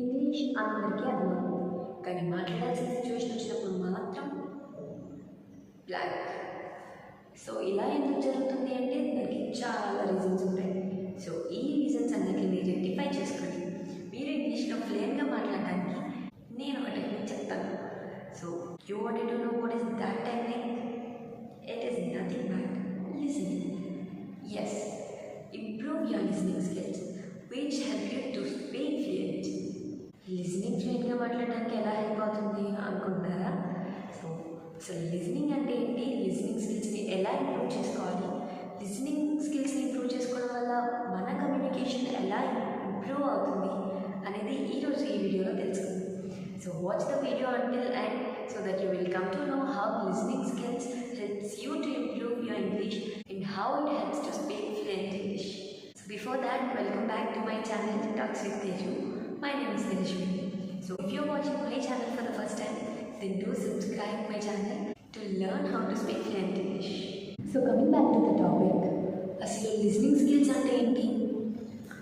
English అందరికీ అర్థమవుతుంది, కానీ మాట్లాడాల్సిన సిచ్యువేషన్ వచ్చినప్పుడు మాత్రం బ్లాక్. సో ఇలా ఎందుకు జరుగుతుంది అంటే దానికి చాలా రీజన్స్ ఉంటాయి. సో ఈ రీజన్స్ అన్నిటిని మీరు రెక్టిఫై చేసుకొని మీరు ఇంగ్లీష్లో ఫ్లూయెంట్గా మాట్లాడడానికి నేను ఒక టెక్నిక్ చెప్తాను. So you wanted to know what is that technique? It is nothing but listening. Yes, improve your listening skills which help you to speak fluent. Listening ఫ్లూయెంట్గా మాట్లాడడానికి ఎలా హెల్ప్ అవుతుంది అనుకుంటున్నారా? సో లిసనింగ్ అంటే ఏంటి, లిసనింగ్ స్కిల్స్ని ఎలా ఇంప్రూవ్ చేసుకోవాలి, లిసనింగ్ స్కిల్స్ని ఇంప్రూవ్ చేసుకోవడం వల్ల మన కమ్యూనికేషన్ ఎలా ఇంప్రూవ్ అవుతుంది అనేది ఈరోజు ఈ వీడియోలో తెలుసుకుందాం. So watch the video until end so that you will come to know how listening skills helps you to improve your English and how it helps to speak fluent English. So before that, welcome back to my channel Talks with Teju. My name is Tejaswini. So if you're watching my channel for the first time, then do subscribe my channel to learn how to speak fluent English. So coming back to the topic, అసలు listening skills అంటే ఏంటి?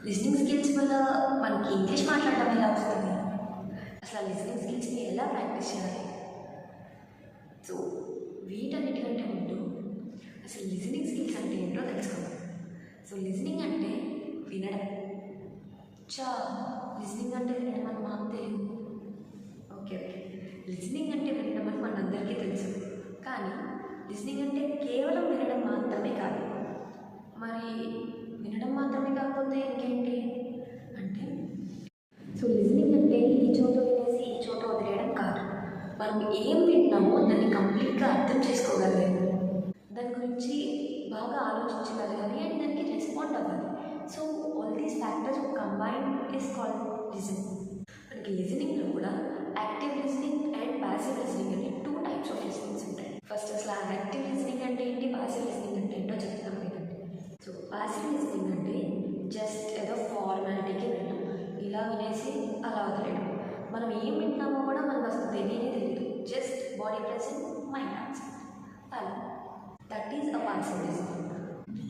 Listening skills వల్ల మనకి English మాట్లాడడం ఎలా వస్తుంది? అసలు listening స్కిల్స్ని ఎలా ప్రాక్టీస్ చేయాలి? సో వీటన్నిటికంటే ముందు అసలు లిసనింగ్ స్కిల్స్ అంటే ఏంటో తెలుసుకుందాం. సో లిసనింగ్ అంటే వినడం. లిసనింగ్ అంటే వినడం అని మాకు తెలియదు. ఓకే, లిసనింగ్ అంటే వినడం అని మనందరికీ తెలుసు. కానీ లిసనింగ్ అంటే కేవలం వినడం మాత్రమే కాదు. మరి వినడం మాత్రమే కాకపోతే ఇంకేంటి అంటే, సో లిసనింగ్ అంటే ఈ చోట వినేసి ఈ చోట వదిలేయడం కాదు. మనం ఏం వింటున్నామో దాన్ని కంప్లీట్గా అర్థం చేసుకోగలగాలి, దాని గురించి బాగా ఆలోచించగలగాలి అండ్ దానికి రెస్పాండ్ అవ్వాలి. So all these factors combine is called listening. మనకి లిసనింగ్లో కూడా active listening and passive listening అని 2 టైప్స్ ఆఫ్ లిసనింగ్స్ ఉంటాయి. ఫస్ట్ అసలు యాక్టివ్ లిసనింగ్ అంటే ఏంటి, ప్యాసివ్ లిసనింగ్ అంటే ఏంటో చెప్తాం వినండి. సో ప్యాసివ్ లిసనింగ్ అంటే జస్ట్ ఏదో ఫార్మాలిటీకి వినడం, ఇలా వినేసి అలా వదిలేయడం. మనం ఏం వింటున్నామో కూడా మనకు అసలు తెలియదు, just body present, mind answer, అలా. That is a passive listening.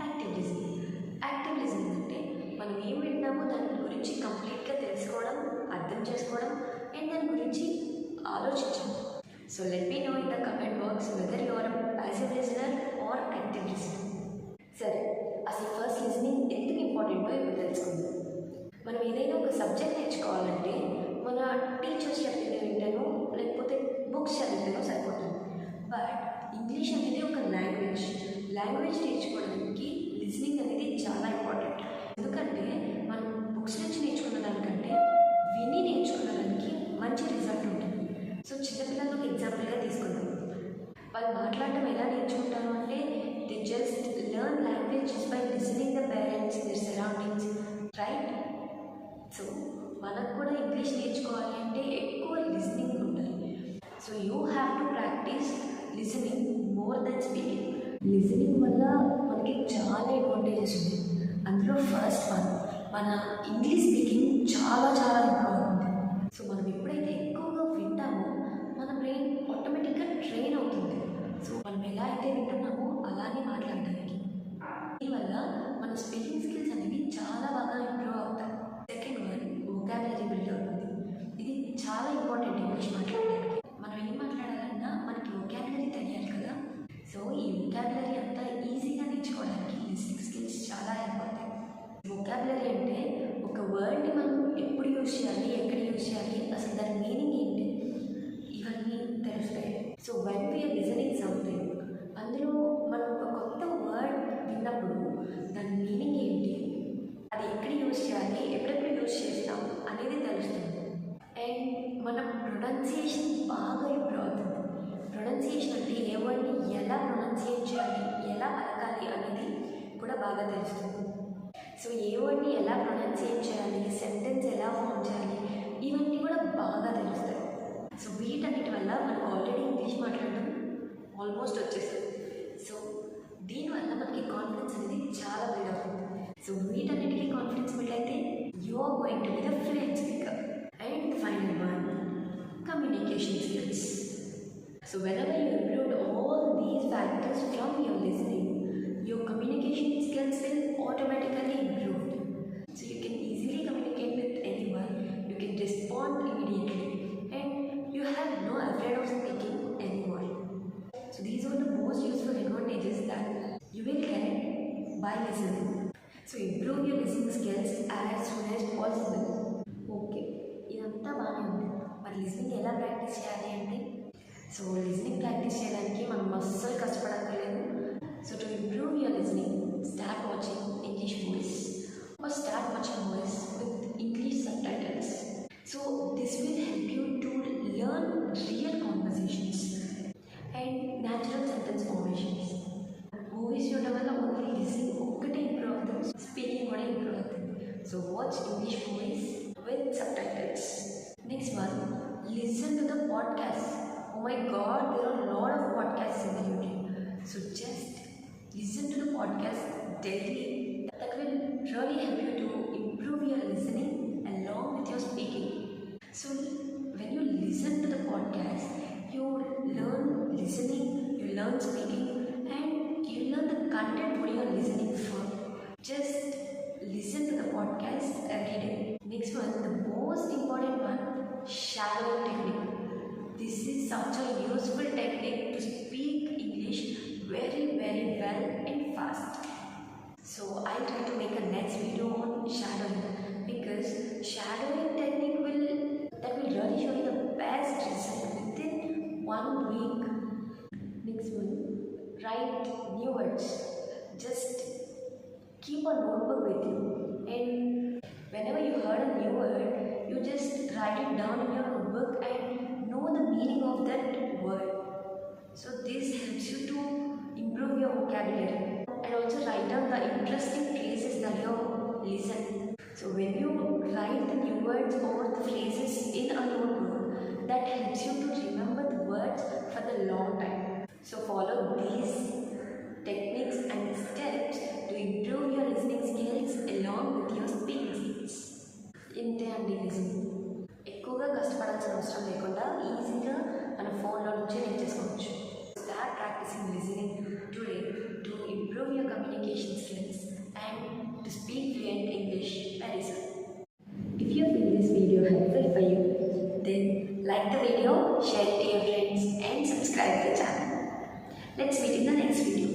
Active listening అంటే మనం ఏం వింటున్నామో దాని గురించి కంప్లీట్గా తెలుసుకోవడం, అర్థం చేసుకోవడం అండ్ దాని గురించి ఆలోచించడం. So let me know in the comment box whether you are a passive listener or active listener. సరే, అసలు ఫస్ట్ లిసనింగ్ ఎందుకు ఇంపార్టెంటో ఇప్పుడు తెలుసుకుందాం. మనం ఏదైనా ఒక సబ్జెక్ట్ నేర్చుకోవాలంటే మన టీచర్స్ చెప్పింది వింటానో లేకపోతే బుక్స్ చదివితేనో సరిపోతుంది. బట్ ఇంగ్లీష్ అనేది ఒక లాంగ్వేజ్ నేర్చుకోవడానికి లిసనింగ్ అనేది చాలా ఇంపార్టెంట్. ఎందుకంటే మనం బుక్స్ నుంచి నేర్చుకున్న దానికంటే విని నేర్చుకున్న దానికి మంచి రిజల్ట్ ఉంటుంది. సో చిన్నపిల్లలు ఒక ఎగ్జాంపుల్గా తీసుకుందాం. వాళ్ళు మాట్లాడటం ఎలా నేర్చుకుంటారు అంటే they just learn language by listening the parents, their surroundings, right? So మనకు కూడా ఇంగ్లీష్ నేర్చుకోవాలి అంటే ఎక్కువ లిసనింగ్ ఉండాలి. So you have to practice listening more than speaking. Listening వల్ల మనకి చాలా అడ్వాంటేజెస్ ఉన్నాయి. అందులో ఫస్ట్ మన ఇంగ్లీష్ స్పీకింగ్ చాలా ఇంప్రూవ్ అవుతుంది. సో మనం ఎప్పుడైతే ఎక్కువగా వింటామో మన బ్రెయిన్ ఆటోమేటిక్గా ట్రైన్ అవుతుంది. సో మనం ఎలా అయితే వింటున్నామో అలానే మాట్లాడడానికి. దీనివల్ల మన స్పీకింగ్ స్కిల్స్ అనేవి చాలా బాగా ఇంప్రూవ్ అవుతాయి. సెకండ్ వన్, వొకాబులరీ బిల్డ్ అవుతుంది. ఇది చాలా ఇంపార్టెంట్ ఇంగ్లీష్ మాట్లాడడానికి. మనం ఏం మాట్లాడాలన్నా మనకి వొకాబులరీ తెలియాలి కదా. సో ఈ వొకాబులరీ అంతా ఈజీగా నేర్చుకోవడానికి లిసనింగ్ స్కిల్స్ చాలా హెల్ప్ అవుతాయి. వొకాబులరీ అంటే ఒక వర్డ్ని మనం ఎప్పుడు యూజ్ చేయాలి, ఎక్కడ యూజ్ చేయాలి, అసలు దాని మీనింగ్ ఏంటి, ఇవన్నీ తెలుస్తాయి. So when we are listening something, అందులో మనం ఒక కొత్త వర్డ్ విన్నప్పుడు దాని మీనింగ్ ఏంటి, అది ఎక్కడ యూజ్ చేయాలి, ఎప్పుడెప్పుడు యూజ్ చేస్తాం అనేది తెలుస్తుంది. అండ్ మన ప్రొనౌన్సియేషన్ బాగా ఇంప్రూవ్ అవుతుంది. ప్రొనౌన్సియేషన్ అంటే ఏ వర్డ్ని ఎలా ప్రొనౌన్సియేట్ చేయాలి, ఎలా పలకాలి అనేది కూడా బాగా తెలుస్తుంది. సో ఏ వర్డ్ని ఎలా ప్రొనౌన్సియేట్ చేయాలి, సెంటెన్స్ ఎలా ఫామ్ చేయాలి, ఇవన్నీ కూడా బాగా తెలుస్తాయి. సో వీటన్నిటి వల్ల మనకు ఆల్రెడీ ఇంగ్లీష్ మాట్లాడడం ఆల్మోస్ట్ వచ్చేస్తుంది. సో దీనివల్ల మనకి కాన్ఫిడెన్స్ అనేది చాలా బిల్డ్ అవుతుంది. సో వీటన్నిటికీ కాన్ఫిడెన్స్ బిల్డ్ అయితే you are going to be the fluent speaker. And final one, communication skills. So whenever you improve all these factors from your listening, your communication skills will automatically improve. So you can easily communicate with anyone, you can respond ఎలా practice చేయాలి అంటే, so listening practice చేయడానికి మనం అస్సలు కష్టపడక్కర్లేదు. So to improve your listening, start watching English movies or start watching movies with English subtitles. So this will help you to learn real conversations and natural sentence formations. Movies చూడడం వల్ల only listening ఒక్కటే improve అవుతుంది, speaking కూడా improve అవుతుంది. So watch English movies with subtitles. Next one, listen to the podcast. Oh my god, there are a lot of podcasts in the YouTube. So just listen to the podcast daily. That will really help you to improve your listening along with your speaking. So when you listen to the podcast, you learn listening, you learn speaking, and you learn the content what you are listening for. Just listen to the podcast every day. Next one, the most important one, shadowing technique. This is such a useful technique to speak English very well and fast. So I'll try to make a next video on shadowing, because shadowing technique will really show you the best result within 1 week. Next one, write new words. Just keep a notebook with you, and whenever you heard a new word, you just write it down in your notebook and know the meaning of that word. So this helps you to improve your vocabulary, and also write down the interesting phrases that you listen. So when you write the new words or the phrases in a notebook, that helps you to remember the words for the long time. So follow these techniques and steps to improve your listening skills along with your speaking skills. ఇంతే అండి listening. ఎక్కువగా కష్టపడాల్సిన అవసరం లేకుండా ఈజీగా మన ఫోన్లో నుంచి నేర్చేసుకోవచ్చు. Start practicing listening today to improve your communication skills and to speak fluent English very soon. If you feel this video helpful for you, then like the video, share it to your friends and subscribe to the channel. Let's meet in the next video.